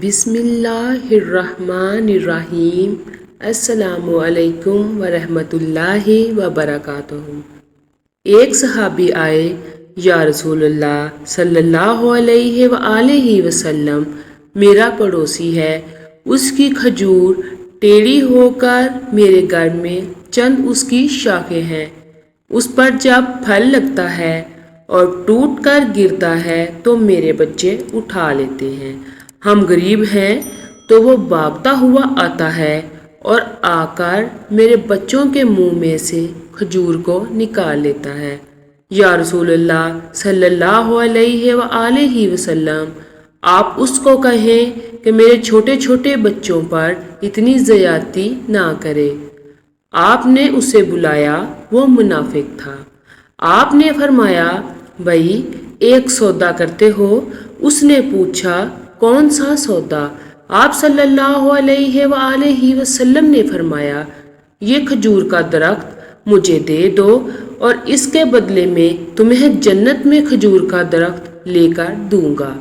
بسم اللہ الرحمن الرحیم۔ السلام علیکم ورحمۃ اللہ وبرکاتہ۔ ایک صحابی آئے، یا رسول اللہ صلی اللہ علیہ وآلہ وسلم، میرا پڑوسی ہے، اس کی کھجور ٹیڑھی ہو کر میرے گھر میں چند اس کی شاخیں ہیں، اس پر جب پھل لگتا ہے اور ٹوٹ کر گرتا ہے تو میرے بچے اٹھا لیتے ہیں۔ ہم غریب ہیں تو وہ بھاگتا ہوا آتا ہے اور آ کر میرے بچوں کے منہ میں سے کھجور کو نکال لیتا ہے۔ یا رسول اللہ صلی اللہ علیہ وآلہ وسلم، آپ اس کو کہیں کہ میرے چھوٹے چھوٹے بچوں پر اتنی زیادتی نہ کرے۔ آپ نے اسے بلایا، وہ منافق تھا۔ آپ نے فرمایا، بھائی ایک سودا کرتے ہو؟ اس نے پوچھا، کون سا سودا؟ آپ صلی اللہ علیہ وآلہ وسلم نے فرمایا، یہ کھجور کا درخت مجھے دے دو اور اس کے بدلے میں تمہیں جنت میں کھجور کا درخت لے کر دوں گا۔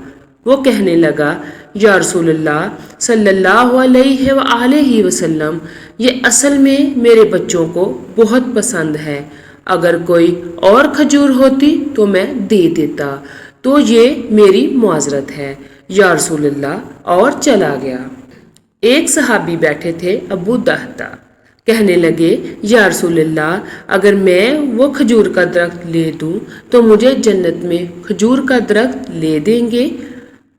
وہ کہنے لگا، یا رسول اللہ صلی اللہ علیہ وآلہ وسلم، یہ اصل میں میرے بچوں کو بہت پسند ہے، اگر کوئی اور کھجور ہوتی تو میں دے دیتا، تو یہ میری معذرت ہے۔ یا رسول اللہ، اور چلا گیا۔ ایک صحابی بیٹھے تھے، ابو دہدہ، کہنے لگے، یا رسول اللہ، اگر میں وہ کھجور کا درخت لے دوں تو مجھے جنت میں کھجور کا درخت لے دیں گے؟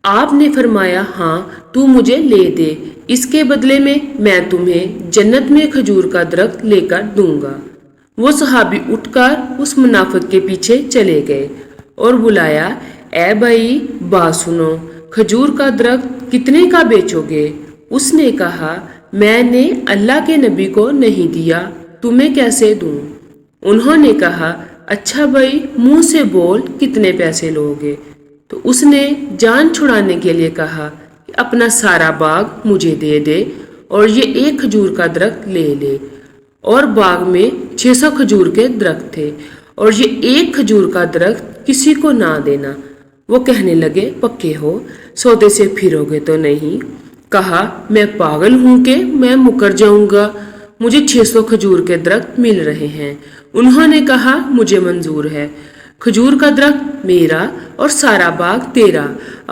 آپ نے فرمایا، ہاں تو مجھے لے دے، اس کے بدلے میں تمہیں جنت میں کھجور کا درخت لے کر دوں گا۔ وہ صحابی اٹھ کر اس منافق کے پیچھے چلے گئے اور بلایا، اے بھائی بات سنو، کھجور کا درخت کتنے کا بیچو گے؟ اس نے کہا، میں نے اللہ کے نبی کو نہیں دیا، تمہیں کیسے دوں؟ انہوں نے کہا، اچھا بھائی منہ سے بول، کتنے پیسے لوگے؟ تو اس نے جان چھڑانے کے لیے کہا کہ اپنا سارا باغ مجھے دے دے اور یہ ایک کھجور کا درخت لے لے۔ اور باغ میں 600 کھجور کے درخت تھے اور یہ ایک کھجور کا درخت کسی کو نہ دینا۔ وہ کہنے لگے، پکے ہو، سودے سے پھرو گے تو نہیں؟ کہا، میں پاگل ہوں کہ میں مکر جاؤں گا، مجھے 600 کھجور کے درخت مل رہے ہیں۔ انہوں نے کہا، مجھے منظور ہے، کھجور کا درخت میرا اور سارا باغ تیرا۔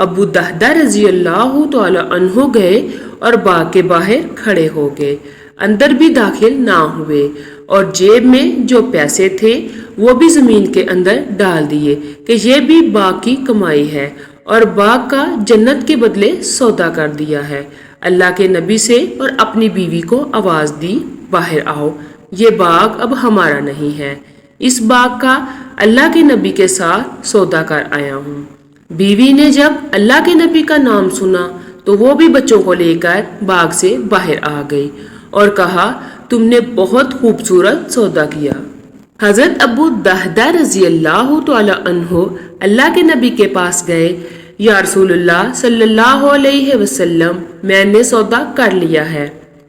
ابو دہدہ رضی اللہ تعالی عنہ گئے اور باغ کے باہر کھڑے ہو گئے، اندر بھی داخل نہ ہوئے، اور جیب میں جو پیسے تھے وہ بھی زمین کے اندر ڈال دیے کہ یہ بھی باغ کی کمائی ہے، اور باغ کا جنت کے بدلے سودا کر دیا ہے۔ اللہ کے نبی سے اور اپنی بیوی کو آواز دی، باہر آؤ، یہ باغ اب ہمارا نہیں ہے، اس باغ کا اللہ کے نبی کے ساتھ سودا کر آیا ہوں۔ بیوی نے جب اللہ کے نبی کا نام سنا تو وہ بھی بچوں کو لے کر باغ سے باہر آ گئی اور کہا، تم نے بہت خوبصورت سودا کیا۔ حضرت ابو دہدہ رضی اللہ تعالی عنہ اللہ کے نبی کے پاس گئے، یا رسول اللہ صلی اللہ علیہ وسلم، میں نے سودا کر لیا ہے۔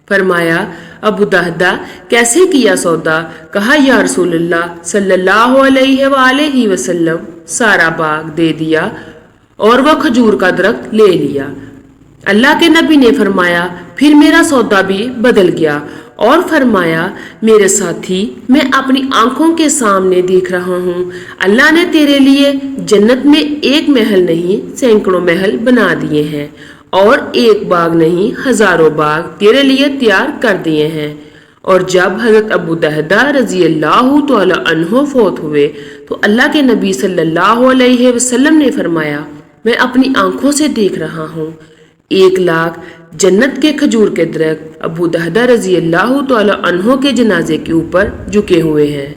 فرمایا، ابو دہدہ کیسے کیا سودا؟ کہا، یا رسول اللہ صلی اللہ علیہ وآلہ وسلم، سارا باغ دے دیا اور وہ کھجور کا درخت لے لیا۔ اللہ کے نبی نے فرمایا، پھر میرا سودا بھی بدل گیا، اور فرمایا، میرے ساتھی، میں اپنی آنکھوں کے سامنے دیکھ رہا ہوں، اللہ نے تیرے لیے جنت میں ایک محل نہیں سینکڑوں محل بنا دیے ہیں، اور ایک باغ نہیں ہزاروں باغ تیرے لیے تیار کر دیے ہیں۔ اور جب حضرت ابو دہدہ رضی اللہ تعالی عنہ فوت ہوئے تو اللہ کے نبی صلی اللہ علیہ وسلم نے فرمایا، میں اپنی آنکھوں سے دیکھ رہا ہوں 1,00,000 جنت کے کھجور کے درخت ابو دہدہ رضی اللہ تعالی عنہ کے جنازے کے اوپر جھکے ہوئے ہیں۔